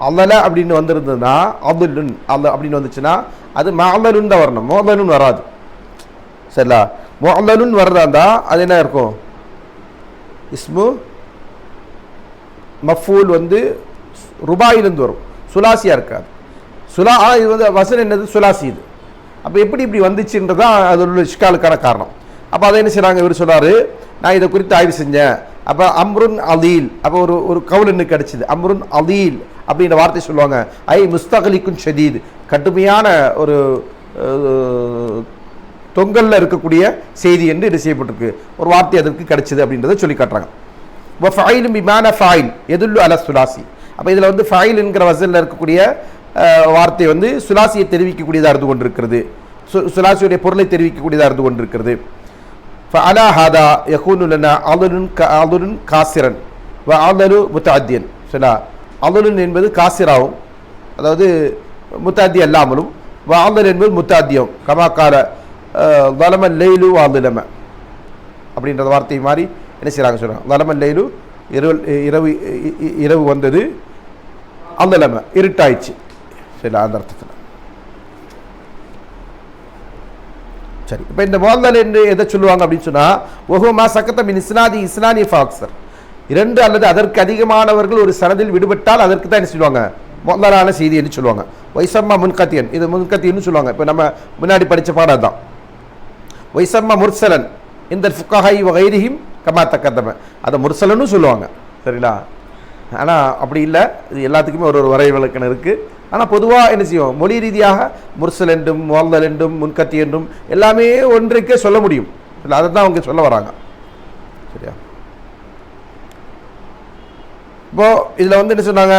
அல்லல அப்படின்னு வந்திருந்ததுன்னா அப்துல்லுன் அல்ல அப்படின்னு வந்துச்சுன்னா அது முஅல்லலுன் தான் வரணும், முஅல்லலுன் வராது. சரிங்களா? முஅல்லலுன் வர்றதா இருந்தால் அது என்ன இருக்கும், இஸ்மு மஃபூல் வந்து ருபாயிலிருந்து வரும், சுலாசியாக இருக்காது. இது வந்து வசன் என்னது, சுலாசி. இது அப்போ எப்படி இப்படி வந்துச்சுன்றதான் அது உள்ள இஷ்காலுக்கான காரணம். அப்போ அதை என்ன செய்கிறாங்க, இவர் சொன்னார், நான் இதை குறித்து ஆய்வு செஞ்சேன். அப்போ அம்ருன் அதீல், அப்போ ஒரு கவுல் என்ன கிடச்சிது, அம்ருன் அதீல் அப்படின்ற வார்த்தை சொல்லுவாங்க. ஐ முஸ்தகலிக்குன் ஷதீத், கடுமையான ஒரு தொங்கல்ல இருக்கக்கூடிய செய்தி என்று இது செய்யப்பட்டிருக்கு, ஒரு வார்த்தை அதற்கு கிடைச்சது அப்படின்றத சொல்லி காட்டுறாங்க. ஃபைலும் பிமான ஃபைல் எதுல்லு அல சுலாசி, அப்போ இதில் வந்து ஃபைல் என்கிற வசனில் இருக்கக்கூடிய வார்த்தை வந்து சுலாசியை தெரிவிக்கக்கூடியதாக இருந்து கொண்டிருக்கிறது, சுலாசியுடைய பொருளை தெரிவிக்கக்கூடியதாக இருந்து கொண்டிருக்கிறது. ஃபஅலா ஹாதா யகூனு லனா அலுன் காசிரன் வ அலு முத்தஅத்தியன். சரியா, அலுன் என்பது காசிராவும், அதாவது முத்தாத்தி அல்லாமலும், வாதல் என்பது முத்தாத்தியம். கமாக்கால வலமன் லெய்லு வாதுலம அப்படின்ற வார்த்தை மாதிரி என்ன செய்கிறாங்க சொல்கிறாங்க. வலமன் லெய்லு இரவு இரவு வந்தது, அந்தலம இருட்டாயிடுச்சு. சரி, அந்த அர்த்தத்தில். சரி, இப்போ இந்த வாதல் என்று எதை சொல்லுவாங்க அப்படின்னு சொன்னால், ஒஹுமா சக்கத்தம் இஸ்னாதி இஸ்னானி ஃபாக்சர், 2 அல்லது அதற்கு அதிகமானவர்கள் ஒரு சனதில் விடுபட்டால் அதற்கு தான் என்ன சொல்லுவாங்க, முதலான செய்தி என்று சொல்லுவாங்க. வைசம்மா முன்கத்தியன், இது முன்கத்தியன்னு சொல்லுவாங்க. இப்போ நம்ம முன்னாடி படித்த பாடம் தான். வைசம்மா முர்சலன் இந்த ஃபுக்கஹை வகைரிஹிம் கமா தக்கத்தம, அதை முர்சலன்னு சொல்லுவாங்க. சரிங்களா, ஆனால் அப்படி இல்லை, இது எல்லாத்துக்குமே ஒரு வரை விளக்கணம் இருக்குது. ஆனால் பொதுவாக என்ன செய்யும், மொழி ரீதியாக முர்சல் என்றும் முவல்லல் என்றும் முன்கத்தி என்றும் எல்லாமே ஒன்றைக்கே சொல்ல முடியும். இல்லை, அதை தான் அவங்க சொல்ல வராங்க. சரியா, இப்போது இதில் வந்து என்ன சொன்னாங்க,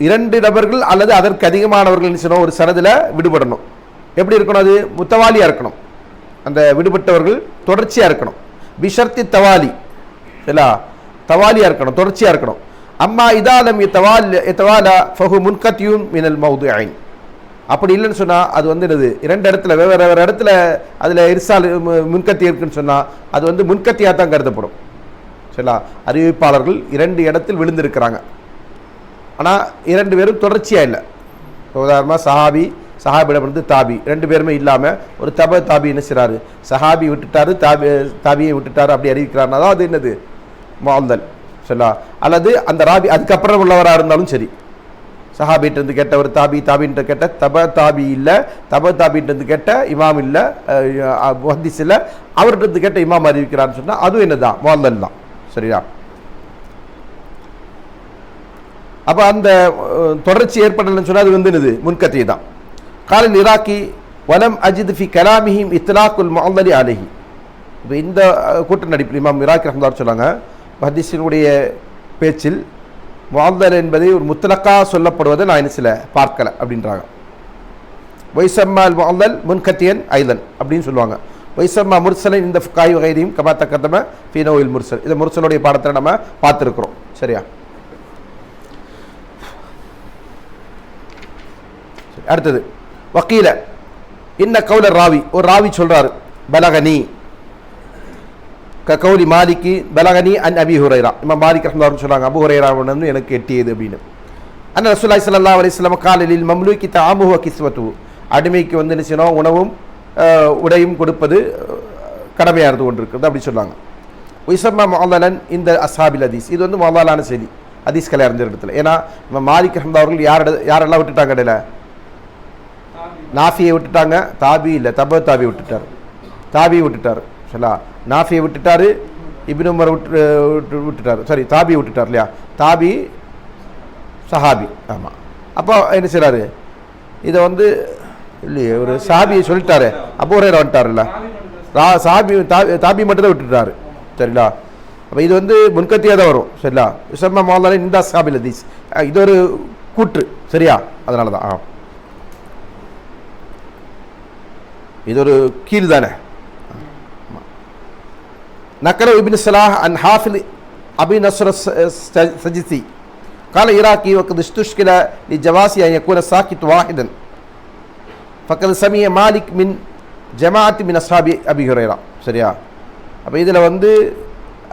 2 நபர்கள் அல்லது அதற்கு அதிகமானவர்கள் சொன்ன ஒரு சனதில் விடுபடணும். எப்படி இருக்கணும், அது முத்தவாலியாக இருக்கணும், அந்த விடுபட்டவர்கள் தொடர்ச்சியாக இருக்கணும். பிஷர்த்தி தவாலி, இல்லை தவாலியாக இருக்கணும், தொடர்ச்சியாக இருக்கணும். அம்மா இதாலம் எத்தவாலா ஃபஹு முன்கத்தியூன் மினல் மௌதுஐன், அப்படி இல்லைன்னு சொன்னால் அது வந்து என்னது, 2 இடத்துல வேறு இடத்துல அதில் இர்சால் முன்கத்தி இருக்குன்னு சொன்னால் அது வந்து முன்கத்தியாக தான் கருதப்படும். சரிங்களா, அறிவிப்பாளர்கள் 2 இடத்தில் விழுந்திருக்கிறாங்க, ஆனால் 2 பேரும் தொடர்ச்சியாக இல்லை. உதாரணமாக சஹாபியிடம் இருந்து தாபி 2 பேருமே இல்லாமல் ஒரு தாபி என்ன செய்கிறாரு, சஹாபி விட்டுட்டாரு, தாபியை விட்டுட்டாரு, அப்படி அறிவிக்கிறாருன்னா தான் அது என்னது முஅல்லல். சரிங்களா, அல்லது அந்த ராபி அதுக்கப்புறம் உள்ளவராக இருந்தாலும் சரி, சஹாபிகிட்டேருந்து கேட்ட ஒரு தாபின்ட்டு கேட்ட தாபி இல்லை, தாபின்ட்டு கேட்ட இமாம் இல்லை, முஹத்திஸ் இல்லை, அவர்கிட்ட கேட்ட இமாம் அறிவிக்கிறான்னு சொன்னால் அதுவும் என்னதான் முஅல்லல் தான். சரியா, அப்போ அந்த தொடர்ச்சி ஏற்படலன்னு சொன்னால் அது வந்து என்னது முன்கத்தி தான். காலின் இராக்கி வலம் அஜித் ஃபி கலாமிஹிம் இத்லாக்குல் முஅல்லலி அலைஹி. இப்போ இந்த கூட்ட நடிப்பில் இமாம் இராக்கி ரஹ்மத்துல்லாஹி சொன்னாங்க, ஹதீஸினுடைய பேச்சில் முஅல்லல் என்பதை ஒரு முத்தலக்கா சொல்லப்படுவதை நான் என்ன சில பார்க்கலை அப்படின்றாங்க. வைசம்மால் முஅல்லல் முன்கத்தியன் ஐலன் அப்படின்னு சொல்லுவாங்க. வைசம்மா முர்சலன் இந்த காய் வகைரையும் கமா தக்கத்தம ஃபீனோவில் முர்சல், இந்த முர்சலுடைய பாடத்தில் நம்ம பார்த்துருக்குறோம். சரியா, அடுத்தது வக்கீல இன்ன கவுல ராவி, ஒரு ராவி சொல்றாரு, பலகனி கவுலி மாலிகி பலகனி அன் அபி ஹுரைரா, இமாம் மாலிக் ரஹ்மத்துல்லாஹி சொல்றாங்க, அபூ ஹுரைரா வந்து எனக்கு எட்டியது அப்படின்னு. அன்ன ரசூலுல்லாஹி ஸல்லல்லாஹு அலைஹி வஸல்லம் காலில் மம்லூக்கி தஆமுஹு வ கிஸ்வத்துஹு, அடிமைக்கு வந்து என்ன செய்யணும், உணவும் உடையும் கொடுப்பது கடமையாக இருந்து கொண்டிருக்கிறது அப்படி சொன்னாங்க. உய்சம்மா முஅல்லலன் இந்த அஸ்ஹாபில் ஹதீஸ், இது வந்து முஅல்லலான செய்தி ஹதீஸ் கலை அறிஞர் இடத்துல. ஏன்னா இமாம் மாலிக் ரஹ்மத்துல்லாஹி அவர்கள் யாரெல்லாம் விட்டுட்டாங்க, இடையில நாஃபியை விட்டுட்டாங்க, தாபி இல்லை தாபி விட்டுட்டார், தாபியை விட்டுட்டார். சரிங்களா, நாஃபியை விட்டுட்டார், இப்னு உமர் விட்டுட்டார், சாரி தாபி விட்டுட்டார் இல்லையா, தாபி சஹாபி. ஆமாம், அப்போ என்ன செய்கிறாரு, இதை வந்து இல்லையே ஒரு சஹாபியை சொல்லிட்டாரு, அபூ ஹுரைரா வந்துட்டார்ல, தாபி மட்டும்தான் விட்டுட்டாரு. சரிங்களா, அப்போ இது வந்து முன்கத்தியாக தான் வரும். சரிங்களா, யுஸம்மா முஅல்லலன் இந்த அஸ்ஹாபில் ஹதீஸ், இது ஒரு கூற்று. சரியா, அதனால தான் இது ஒரு கீழ் தானே. நக்கர இப்னு ஸலாஹ் அன் ஹாஃபில் அபி நஸ்ர் சஜிசி قال இராக்கி وقد استشكل لجواز ان يكون ساكت واحدا فقد سمع مالك من جماعه من اصحاب ابي هريره. சரியா, அப்போ இதில் வந்து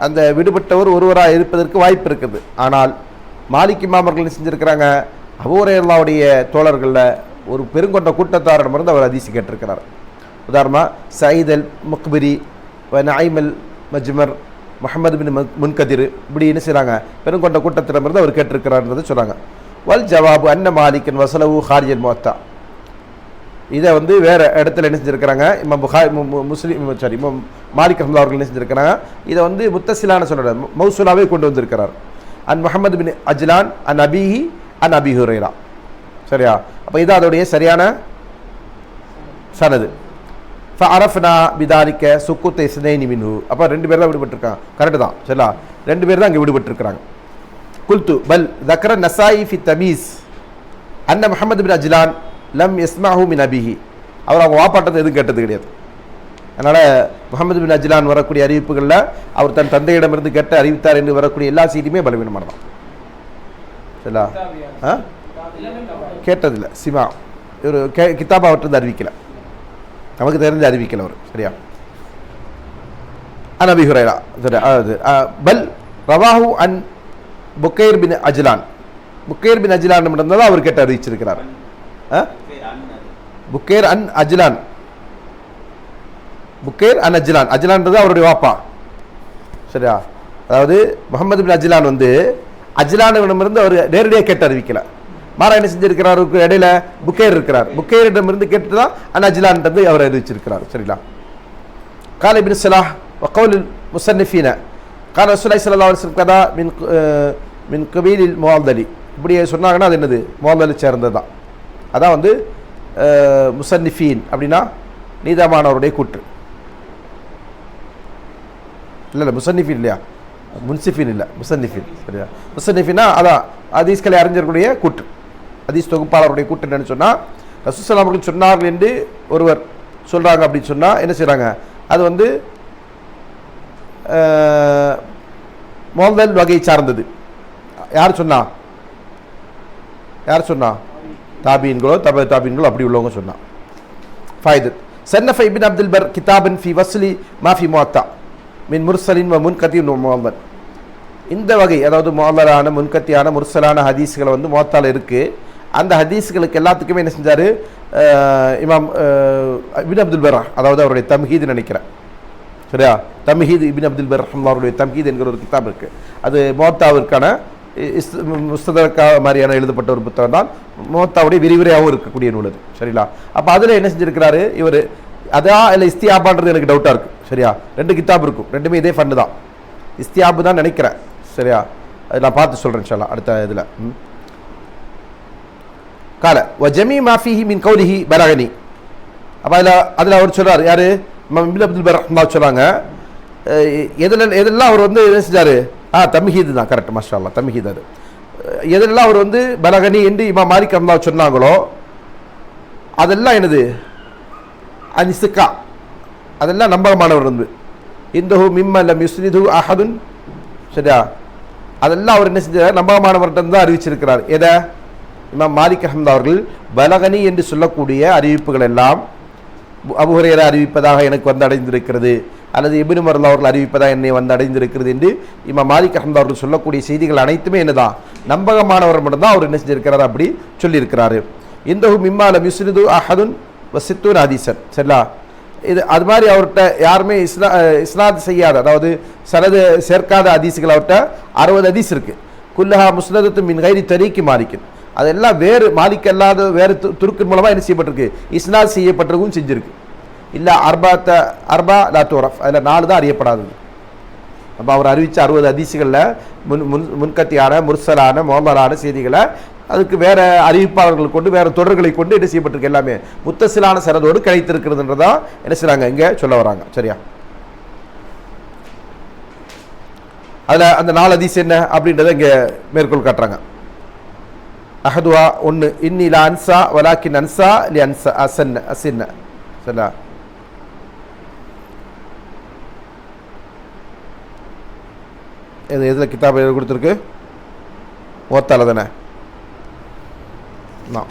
அந்த விடுபட்டவர் ஒருவராக இருப்பதற்கு வாய்ப்பு இருக்குது. ஆனால் மாலிக் இமாம் அவர்கள் செஞ்சுருக்கிறாங்க, அபூ ஹுரைராவுடைய தோழர்களில் ஒரு பெருங்கொண்ட கூட்டத்தாரிடமிருந்து அவர் ஹதீஸ் கேட்டிருக்கிறார். உதாரணமாக சயீத் அல் முக்பிரி, நঈம் அல் மஜ்மர், முஹம்மது பின் முன்கதிர், இப்படி என்ன செய்கிறாங்க, பெருங்கொண்ட கூட்டத்திடமிருந்து அவர் கேட்டிருக்கிறார்ன்றதை சொல்கிறாங்க. வல் ஜவாபு அன்ன மாலிக்கன் வசலவு ஹாரிஜல் முவத்தா, இதை வந்து வேறு இடத்துல என்ன செஞ்சுருக்கிறாங்க, இமாம் மாலிக் ரஹ்மத்துல்லாஹி அவர்கள் என்ன செஞ்சுருக்கிறாங்க, இதை வந்து முத்தசிலான சொல்கிற மௌசூலாவே கொண்டு வந்திருக்கிறார். அன் முஹம்மது பின் அஜ்லான் அன் அபிஹி அன் அபி ஹுரைரா. சரியா, அப்போ இது அதோடைய சரியான சனது. ஃபஅரஃப்னா பிதாலிக சுக்குத் இஸ்னைனி மின்ஹு, அப்போ 2 பேர் தான் விடுபட்டிருக்காங்க. கரெக்டு தான். சரிங்களா, 2 பேர் தான் அங்கே விடுபட்டிருக்கிறாங்க. குல்து பல் தக்ர நசாயி ஃபி தமீஸ் அன்ன முஹம்மது பின் அஜ்லான் லம் யஸ்மஹு மின் அபிஹி. அவர் அவங்க வாப்பாட்டத்தை எதுவும் கேட்டது கிடையாது. அதனால் முஹம்மது பின் அஜ்லான் வரக்கூடிய அறிவிப்புகளில் அவர் தன் தந்தையிடமிருந்து கேட்டு அறிவித்தார் என்று வரக்கூடிய எல்லா செய்தியுமே பலவீனமானதான். சரிங்களா? கேட்டதில்லை. சிமா ஒரு கிதாபா அவர்கிட்ட அறிவிக்கலை, நமக்கு தெரிஞ்சு அறிவிக்கலை அவர். சரியா? அன் அபி ஹுரைரா சரி. அதாவது பல் ரவாஹு அன் புக்கைர் பின் அஜ்லான். புக்கைர் பின் அஜ்லான் இருந்தால் அவர் கேட்டு அறிவிச்சிருக்கிறார். புக்கைர் அன் அஜ்லான், புக்கைர் அன் அஜ்லான், அஜ்லான்றது அவருடைய வாப்பா. சரியா? அதாவது முகமது பின் அஜ்லான் வந்து அஜ்லானிடமிருந்து அவர் நேரடியாக கேட்டு அறிவிக்கல. மாறா என்ன செஞ்சிருக்கிறார், இடையில புக்கைர் இருக்கிறார், புக்கைரிடமிருந்து கேட்டு தான் அன் அஜ்லான்றது அவர் அறிவிச்சிருக்கிறார். சரிங்களா? கால இப்னு ஸலாஹ் وقول المصنفين قال رسول الله صلى الله عليه وسلم كذا من قبيل المعضل. இப்படி சொன்னாங்கன்னா அது என்னது, முஅல்லலை சேர்ந்தது தான். அதான் வந்து முசன்னிஃபீன் அப்படின்னா நீதமானவருடைய கூற்று. இல்லை முசன்னிஃபீன் இல்லையா, முன்சிஃபின் இல்லை, முசன்னிஃபின். சரியா? முசன்னிஃபின்னா அதான் ஹதீஸ்களை அறிஞர்களுடைய கூற்று, ஹதீஸ் தொகுப்பாளருடைய கூற்று. என்னன்னு சொன்னால் ரசூலுல்லாஹி ஸல்லல்லாஹு அலைஹி வஸல்லம் சொன்னார்கள் என்று ஒருவர் சொல்கிறாங்க அப்படின்னு சொன்னால் என்ன செய்கிறாங்க, அது வந்து முஅல்லல் வகை சார்ந்தது. யார் சொன்னா, யார் சொன்னா? தாபீன்களோ தாபீன்களோ அப்படி உள்ளவங்க சொன்னா. ஃபாயிதத் சன்னஃப இப்னு அப்துல் பர் கிதாபன் ஃபி வஸ்லி மா ஃபி முஅத்தா மின் முர்சலின் வ முன்கத்தின் வ முஅல்லல். இந்த வகை அதாவது முஅல்லலான முன்கத்தியான முர்சலான ஹதீஸ்களை வந்து முஅத்தால இருக்கு. அந்த ஹதீஸ்களுக்கு எல்லாத்துக்குமே என்ன செஞ்சார் இமாம் இப்னு அப்துல் பர், அதாவது அவருடைய தம்ஹீத் நினைக்கிறேன். சரியா? தம்ஹீத் இப்னு அப்துல் பர் ரஹ்மத்துல்லாஹி தம்ஹீத் என்கிற ஒரு கிதாப் இருக்குது. அது முவத்தாவிற்கான முஸ்ததரக்கா மாதிரியான எழுதப்பட்ட ஒரு புத்தகம் தான். முவத்தாவுடைய விரிவுரையாகவும் இருக்கக்கூடிய நூல் அது. சரிங்களா? அப்போ அதில் என்ன செஞ்சுருக்கிறாரு இவர், அதான் இல்லை இஸ்தியாபான்றது எனக்கு டவுட்டாக இருக்குது. சரியா? ரெண்டு கிதாப் இருக்கும், ரெண்டுமே இதே ஃபண்டு தான், இஸ்தியாபு தான் நினைக்கிறேன். சரியா? அது நான் பார்த்து சொல்கிறேன் இன்ஷா அல்லாஹ் அடுத்த இதில். கால வ ஜமீ மாஃபிஹி மின் கௌலிஹி பலகனி. அப்போ அதில் அவர் சொல்கிறார், யார், இப்னு அப்துல் பர் ரஹ்மத்துல்லாஹி சொல்கிறாங்க, எதெல்லாம் அவர் வந்து என்ன செஞ்சார், தம்ஹீது தான் கரெக்ட், மாஷா அல்லாஹ் தம்ஹீத். அது எதெல்லாம் அவர் வந்து பலகனி என்று இமாம் மாலிக் ரஹ்மத்துல்லாஹி சொன்னாங்களோ அதெல்லாம் என்னது, அன்சிகா, அதெல்லாம் நம்பகமானவர் வந்து இந்தஹு மிம்ம லம் யுஸ்னிது அஹதுன். சரியா? அதெல்லாம் அவர் என்ன செஞ்சார், நம்பகமானவர்கிட்ட தான் அறிவிச்சிருக்கிறார். எதை, இமாம் மாலிக் ரஹ்மத்துல்லாஹி அவர்கள் பலகனி என்று சொல்லக்கூடிய அறிவிப்புகள் எல்லாம் அபூ ஹுரைரா அறிவிப்பதாக எனக்கு வந்து அடைந்திருக்கிறது, அல்லது இப்னு உமர் அவர்கள் அறிவிப்பதாக என்னை வந்து அடைந்திருக்கிறது என்று இமாம் மாலிக் ரஹ்மத்துல்லாஹி அவர்கள் சொல்லக்கூடிய செய்திகள் அனைத்துமே என்னதான், நம்பகமானவர் மட்டும்தான் அவர் என்ன செஞ்சிருக்கிறார், அப்படி சொல்லியிருக்கிறாரு. இந்தஹு மிம்மா லம் யுஸ்னிது அஹதுன் வ சித்தூன் ஹதீஸன். சரிங்களா? இது அது மாதிரி அவர்கிட்ட யாருமே இஸ்னாத் செய்யாத, அதாவது சனது சேர்க்காத ஹதீஸுகள் அவர்கிட்ட 60 ஹதீஸ் இருக்குது. குல்லஹா முஸ்னதத்து மின் கைரி தரீக்கி மாலிக்கின். அதெல்லாம் வேறு மாலிக் அல்லாத வேறு துருக்கின் மூலமாக என்ன செய்யப்பட்டிருக்கு, இஸ்னாத் செய்யப்பட்டிருக்கும் செஞ்சுருக்கு. இல்லை அர்பா லா துரஃப், அதில் 4 தான் அறியப்படாதது. அப்போ அவர் அறிவித்த 60 ஹதீஸுகளில் முன்கத்தியான முர்சலான முஅல்லலான செய்திகளை அதுக்கு வேறு அறிவிப்பாளர்கள் கொண்டு வேறு தொடர்களை கொண்டு என்ன செய்யப்பட்டிருக்கு, எல்லாமே முத்தசிலான சனதோடு கிடைத்திருக்கிறதுன்றதான் என்ன செய்கிறாங்க இங்கே சொல்ல வராங்க. சரியா? அதில் அந்த 4 ஹதீஸ் என்ன அப்படின்றத இங்கே மேற்கோள் காட்டுறாங்க. அஹதுவா 1 இன்னி லா அன்சா வலாக்கின் அன்சா லி அன்சா அசன்ன அசின்ன. சரிங்களா? எதில் கிதாப் கொடுத்துருக்கு, முவத்தால தானே,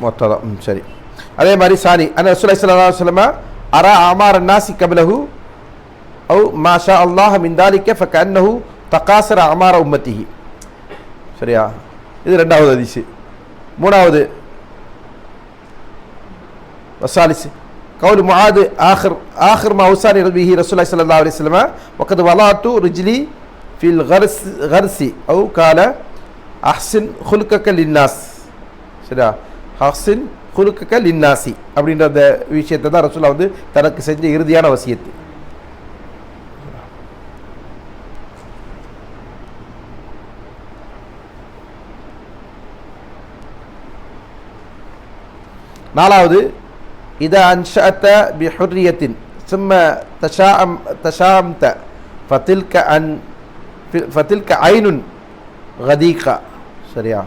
முவத்தா தான். சரி. அதே மாதிரி சாரி அன் ரசூலுல்லாஹி ஸல்லல்லாஹு அலைஹி வஸல்லம் அரா அமார் அன்னாசி கப்லஹு அவு மாஷா அல்லாஹ் மின் தாலிக ஃபகன்னஹு தகாசர அமார உம்மத்திஹி. சரியா? இது 2வது ஹதீஸ். 3வது வசாலிஸ் கவுல் முஆத் ஆخر ما اوصاني به رسول الله صلى الله عليه وسلم وقد وضعت رجلي في الغرس او قال احسن خلقك للناس. சரியா? அஹ்சின் குலுக்க லின்னாசி அப்படின்ற அந்த விஷயத்தை தான் ரசூலுல்லாஹ் வந்து தனக்கு செஞ்ச இறுதியான வசியத்து. நாலாவது இதா அன்ஷஅத பிஹுர்ரியத்தின் சும்ம தஷாம்த ஃபதில்க ஐனுன் கதீகா சரியா?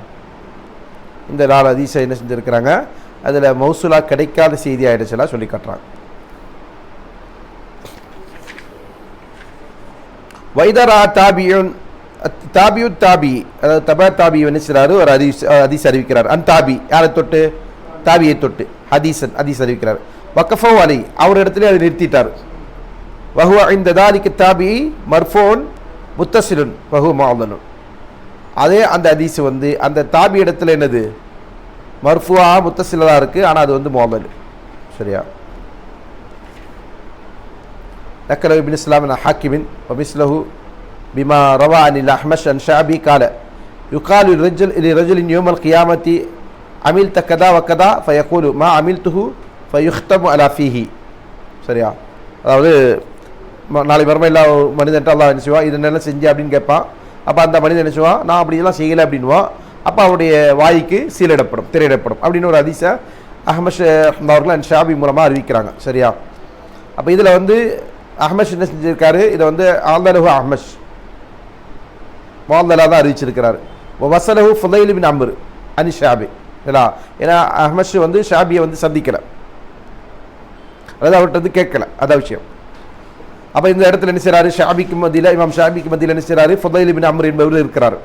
இந்த 4 ஹதீஸை என்ன செஞ்சுருக்கிறாங்க, அதில் மௌசூலா கிடைக்காத செய்தி ஆயிடுச்சுலாம் சொல்லி காட்டுறாங்க. வைதரா தாபியுன் தாபியு தாபி, அதாவது தபா தாபி என்ன செய்கிறாரு, ஒரு ஹதீஸ் அறிவிக்கிறார். அன் தாபி யாரை தொட்டு, தாபியை தொட்டு ஹதீஸ் அறிவிக்கிறார். வக்கஃபோ அலி அவர் இடத்துல அதை நிறுத்திட்டார். வஹுவ இந்த தாலிக்கு தாபி மர்ஃபூன் முத்தசிலுன் வஹு மஅலனுன். அதே அந்த ஹதீஸ் வந்து அந்த தாபி இடத்துல என்னது, மர்ஃபுவா முத்தசிலா இருக்குது, ஆனால் அது வந்து முஅல்லல். சரியா? ذكر ابن السلام عن حاكم ومثله بما روى عن الأحمش عن شعبي قال يقال لرجل يوم القيامة عملت كذا وكذا فيقول ما عملته فيختم على فيه. சரியா? அதாவது நாளை மறுமையில் மனிதன்ட்டு அல்லாஹ் என்ன செய்வான், இது என்ன செஞ்சு அப்படின்னு கேட்பான். அப்போ அந்த மனிதன் என்ன செய்வான், நான் அப்படியெல்லாம் செய்யலை அப்படின்வான். அப்போ அவருடைய வாய்க்கு சீலிடப்படும், திரையிடப்படும் அப்படின்னு ஒரு ஹதீஸை அஹ்மஷ் அவர்கள் அண்ட் ஷாபி மூலமாக அறிவிக்கிறாங்க. சரியா? அப்போ இதில் வந்து அஹ்மஷ் என்ன செஞ்சிருக்காரு, இதை வந்து ஆல்தலஹு அஹ்மஷ் மால்தலா தான் அறிவிச்சிருக்கிறார். வசலஹு ஃபுதைல் பின் அம்ர் அனி ஷாபி. ஏன்னா அஹ்மஷ் வந்து ஷாபியை வந்து சந்திக்கலை, அதாவது அவர்கிட்ட வந்து கேட்கல, அதான் விஷயம். அப்போ இந்த இடத்துல என்ன செய்கிறாரு, ஷாபிக்கு மத்தியில் இமாம் ஷாபிக்கு மத்தியில் என்ன செய்கிறாரு, ஃபுதைல் பின் அம்ர் என்பவர் இருக்கிறார்.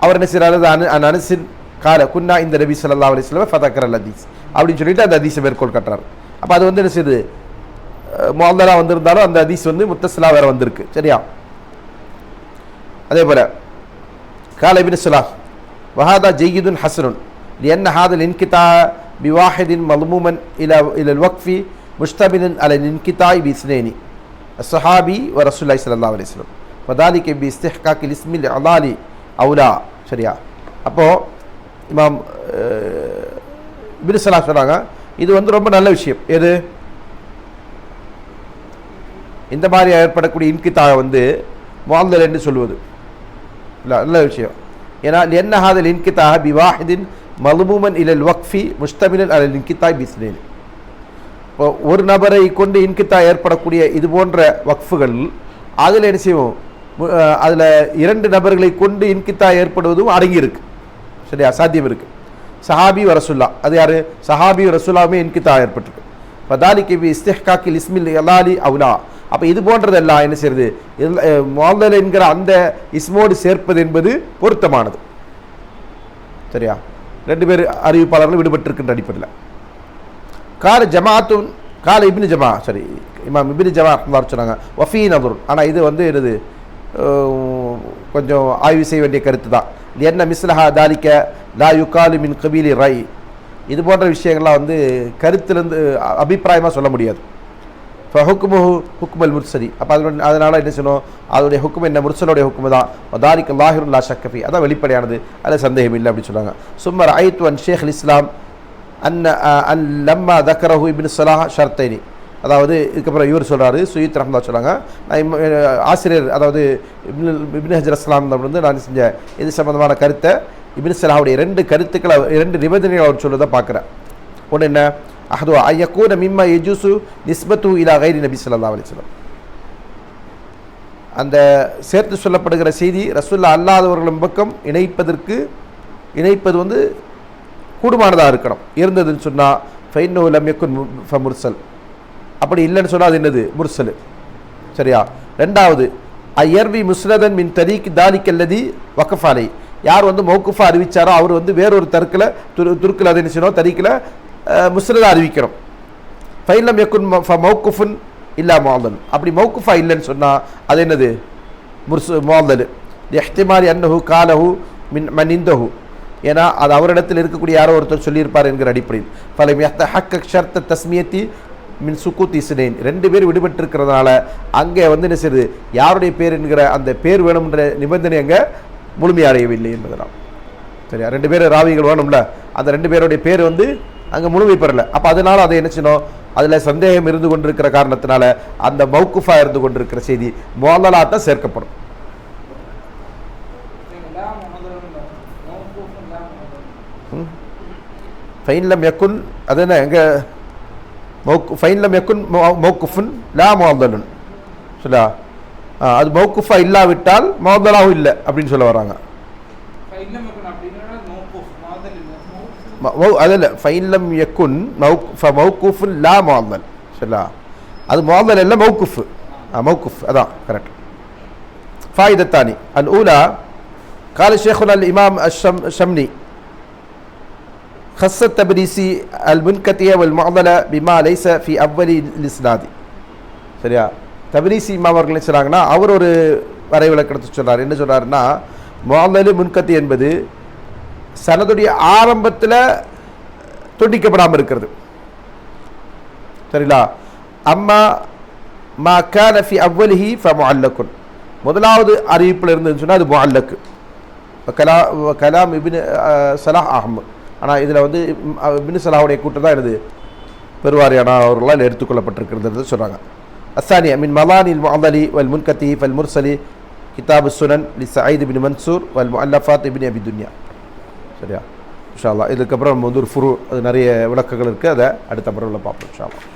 அவர் என்ன செய்கிறாரு, அனசின் கால குன்னா இந்த நபி ஸல்லல்லாஹு அலைஹி வஸல்லம் ஃபதக்கர் அல் ஹதீஸ் அப்படின்னு சொல்லிட்டு அந்த ஹதீஸை மேற்கோள் கட்டுறாரு. அப்போ அது வந்து என்ன செய்யுது, முஅல்லலா வந்திருந்தாலும் அந்த ஹதீஸ் வந்து முத்தஸிலா வேற வந்திருக்கு. சரியா? அதே போல கால இப்னு ஸலாஹ் வஹாதா ஜய்யிதுன் ஹஸனுன் லிஅன்ன ஹாதல் இன்கிதா பிவாஹிதின் மல்மூமன் இலல் வக்ஃபி முஷ்தமிலன் அலல் இன்கிதாய் பிஸ்னைனி அஸ்ஸஹாபி வ ரசூலுல்லாஹி ஸல்லல்லாஹு அலைஹி வஸல்லம் வதாலிக பி இஸ்திஹ்காக்கில் இஸ்மில் அலாலி அவுலா. சரியா? அப்போது இமாம் இப்னு ஸலாஹ் சொல்கிறாங்க, இது வந்து ரொம்ப நல்ல விஷயம். எது, இந்த மாதிரி ஏற்படக்கூடிய இன்கிதாக வந்து முஅல்லல் என்று சொல்வது இல்லை, நல்ல விஷயம். ஏன்னா என்ன ஹாதல் இன்கிதாக பிவாஹிதின் மல்மூமன் இலல் வக்ஃபி முஷ்தமிலன் அலல் இன்கிதாய் பிஸ்னைனி. இப்போ ஒரு நபரை கொண்டு இன்கிதா ஏற்படக்கூடிய இது போன்ற வக்ஃபுகள் அதில் என்ன செய்வோம், அதில் 2 நபர்களை கொண்டு இன்கித்தா ஏற்படுவதும் அடங்கியிருக்கு. சரியா? சாத்தியம் இருக்குது. சஹாபி ரசூல்லா, அது யார், சஹாபி ரசூல்லாவுமே இன்கித்தா ஏற்பட்டிருக்கு. ஃபதாலிக பி இஸ்திஹ்காக்கில் இஸ்மில் அலாலி அவுலா. அப்போ இது போன்றதெல்லாம் என்ன செய்யுது, முஅல்லல் என்கிற அந்த இஸ்மோடு சேர்ப்பது என்பது பொருத்தமானது. சரியா? 2 பேர் அறிவிப்பாளர்கள் விடுபட்டிருக்கின்ற அடிப்படையில் கால ஜமாத்துன் கால இப்னு ஜமா, சரி இமாம் இப்னு ஜமா சொன்னாங்க வஃபீ நதுர். ஆனால் இது வந்து என்னது, கொஞ்சம் ஆய்வு செய்ய வேண்டிய கருத்து தான். என்ன மிஸ்லஹா தாலிக்க லா யுகாலு மின் கபீலி ரை. இது போன்ற விஷயங்கள்லாம் வந்து கருத்துலேருந்து அபிப்பிராயமாக சொல்ல முடியாது. இப்போ ஹுக்குமுஹு ஹுக்குமல் முர்சலி. அப்போ அதனால் என்ன சொல்லணும், அதோடைய ஹுக்கும் என்ன, முர்சலுடைய ஹுக்குமு தான். தாலிக்க லாஹிருன் லா ஷக்கஃபி, அதான் வெளிப்படையானது, அதில் சந்தேகம் இல்லை அப்படின்னு சொன்னாங்க. சும்மர் ஐத்து அன் ஷேக் அல் இஸ்லாம் அன் லம்மா தக்கரஹு இப்னு ஸலாஹ் ஷர்த்தைனி. அதாவது இதுக்கப்புறம் இவர் சொல்கிறாரு, சுயீத் ரஹ்மத்துல்லாஹி சொல்கிறாங்க, நான் ஆசிரியர் அதாவது இப்னு ஹஜர் அஸ்லாம் வந்து நான் செஞ்ச இது சம்பந்தமான கருத்தை இப்னு ஸலாஹுடைய 2 கருத்துக்களை 2 நிபந்தனைகள் அவர் சொல்லுறதை பார்க்குறேன். ஒன்று என்ன, அஹது ஐயக்கூன மிம்மா யஜூசு நிஸ்பத்து இலா கைரி நபி ஸல்லல்லாஹு அலைஹி வஸல்லம். அந்த சேர்த்து சொல்லப்படுகிற செய்தி ரசூலுல்லாஹ் அல்லாதவர்களின் பக்கம் இணைப்பது வந்து கூடுமானதாக இருக்கணும். இருந்ததுன்னு சொன்னால் ஃபைன்னஹு லம் யகுன் ஃபமுர்சல். அப்படி இல்லைன்னு சொன்னால் அது என்னது, முர்சல். சரியா? 2வது ஐயர்வி முஸ்னதன் மின் தரீக் தாலிக் அல்லதி வக்கஃபாலை. யார் வந்து மௌக்குஃபா அறிவிச்சாரோ அவர் வந்து வேறொரு துருக்கில் அது என்ன செய்யணும், தரீக்கில் முஸ்னதா அறிவிக்கிறோம். ஃபைன்லம் யகுன் மௌக்குஃபுன் இல்லா முஅல்லல். அப்படி மௌக்குஃபா இல்லைன்னு சொன்னால் அது என்னது, முஅல்லல். இஹ்திமாலி அன்னஹு காலஹு மின் மனிந்தஹு. ஏன்னா அது அவரிடத்தில் இருக்கக்கூடிய யாரோ ஒருத்தர் சொல்லியிருப்பார் என்கிற அடிப்படையில். ஃபலம் யஹ்தஹக்கக் ஷர்த் தஸ்மியத்தி மின் சுக்கூத் இஸ்னைன். 2 பேர் விடுபட்டிருக்கிறதுனால அங்கே வந்து என்ன செய்யுது, யாருடைய பேர் என்கிற அந்த பேர் வேணும்ன்ற நிபந்தனை அங்கே முழுமையடையவில்லை என்பதெல்லாம். சரியா? 2 பேர் ராவிகள் வேணும்ல, அந்த 2 பேருடைய பேர் வந்து அங்கே முழுமை பெறலை. அப்போ அதனால அதை என்ன செய்யணும், அதில் சந்தேகம் இருந்து கொண்டிருக்கிற காரணத்தினால அந்த மௌக்குஃபா இருந்து கொண்டிருக்கிற செய்தி முஅல்லலா தான் சேர்க்கப்படும். ஃபைன்லம் யக்குன் அது என்ன எங்கே ஃபைன்லம் யக்குன் மௌக்குஃபுன் லா முஅல்லலுன். சொல்ல அது மௌக்குஃபா இல்லாவிட்டால் முஅல்லலாவும் இல்லை அப்படின்னு சொல்ல வராங்க. அதில் ஃபைன்லம் யக்குன் மௌகூஃபுன் லா முஅல்லல் சரிங்களா, அது முஅல்லல் இல்லை மௌகூஃப், மௌகூஃப் அதான் கரெக்ட். ஃபாயிதத்தானி அல் ஊலா قال شيخنا الإمام الشمني خص التبريسي المنكتية والمعضلة بما ليس في أول الإسناد சரியா. தபரீசி இமாம் அவர்கள் என்ன சொல்கிறாங்கன்னா, அவர் ஒரு வரைவிலக்கணத்தை சொல்கிறார். என்ன சொல்கிறாருன்னா, முஅல்லல் முன்கத்தி என்பது சனதுடைய ஆரம்பத்தில் துண்டிக்கப்படாமல் இருக்கிறது சரிங்களா. அம்மா மா கான ஃபி அவ்வலிஹி ஃபமுஅல்லகுன், முதலாவது அறிவிப்பில் இருந்துன்னு சொன்னால் அது முஅல்லக்கு. கலாம் இப்னு சலாஹ் அஹ்மத், ஆனால் இதில் வந்து இப்னு சலாஹுடைய கூட்டம் தான் எனது பெருவாரியான அவர்களால் எடுத்துக்கொள்ளப்பட்டிருக்கிறது சொல்கிறாங்க. الثانية من مضان المعضل والمنكتي فالمرسل كتاب السنن لسعيد بن منصور والمؤلفات ابن أبي الدنيا சரியா. இன்ஷா அல்லாஹ் இதுக்கப்புறம் நம்ம வந்து ஒரு ஃபுரு அது நிறைய விளக்கங்கள் இருக்குது, அதை அடுத்த முறையில் பார்ப்போம் இன்ஷா அல்லாஹ்.